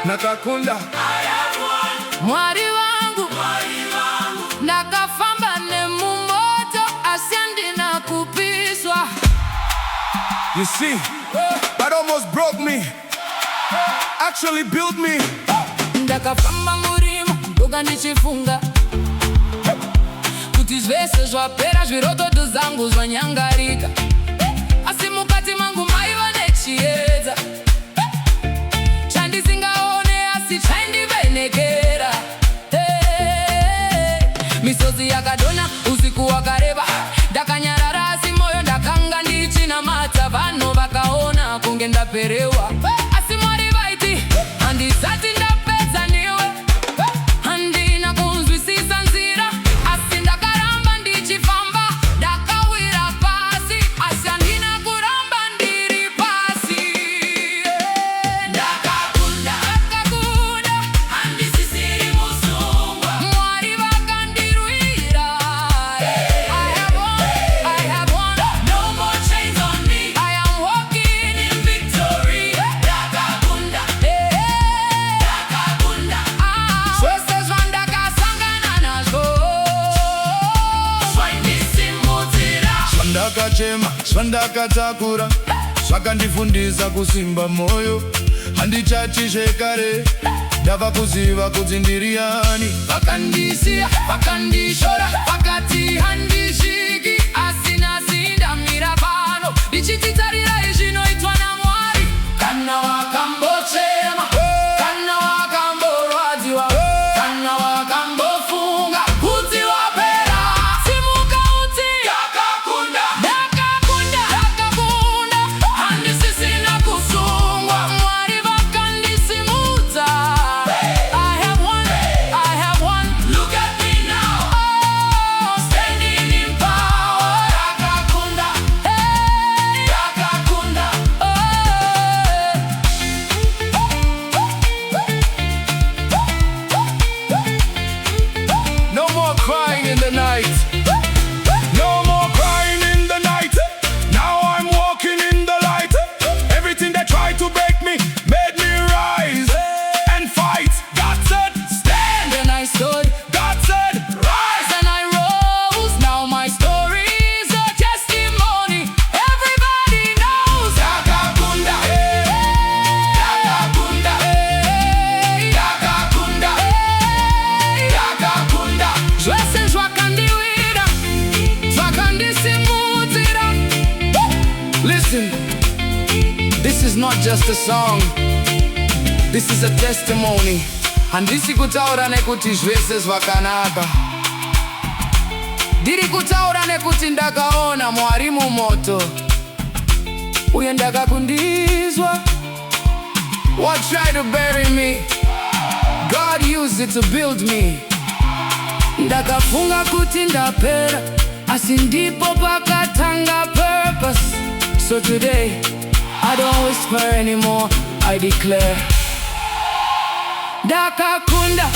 Ndakakunda mwari wangu ndakafamba nemumoto asiendi na kupiswa. You see, that almost broke me, actually built me. Ndakafamba murima ndoga ndichifunga kuti zvese zvapera, zvirototo zangu zvanyangarika, asi mukati mangu maiva nechiedza chandisingaone asi chaindivenekera. Misozi yakadona usiku wakareba, ndakanyarara asi moyo ndakanga ndichinamata. Vanhu vakaona kunge ndaperewa, asi Mwari vaiti handisati ndapedza newe. Handina kunzwisisa nzira, asi ndakaramba ndichifamba. Ndakawira pasi, asi handina kuramba ndiri pasi. Ndakakunda, handisisiri musungwa. Mwari vakandirwira. I have won. No more chains on me. I am walking in victory. Ndakakunda, Ndakakunda. Zvose zvandakasangana nazvo zvaindisimudzira. Zvandakachema, zvandakatakura, zvakandifundisa kusimba moyo. Handichati zvekare, ndava kuziva kuti ndiri ani. Vakandisiya, vakandishora, vakati handisviki, asi nhasi ndamira pano ndichititarirai zvinoitwa naMwari. Kana wakambochema, kana wakamborwadziwa, kana wakambofunga kuti wapera, simuka uti Ndakakunda, Ndakakunda, Ndakakunda. Handisisina kusungwa, Mwari vakandisimudza. I have won, I have won. Look at me now, standing in power. Ndakakunda, Ndakakunda. No more crying in the night. No more crying in the night. Now I'm walking in the light. Everything that tried to break me made me rise and fight. God said, stand. Then I stood, God said, rise. and I rose. Now my story is a testimony. Everybody knows. Ndakakunda, Ndakakunda, Ndakakunda, Ndakakunda. Zvose zvakandiwira, zvakandisimudzira. Listen, this is not just a song. This is a testimony. Handisi kutaura nekuti zvese zvakanaka, ndiri kutaura nekuti ndakaona Mwari mumoto uye ndakakundizwa. What tried to bury me, God used it to build me. Ndakafunga kuti ndapera, asi ndipo pakatanga purpose. So today, I don't whisper anymore, I declare. Ndakakunda,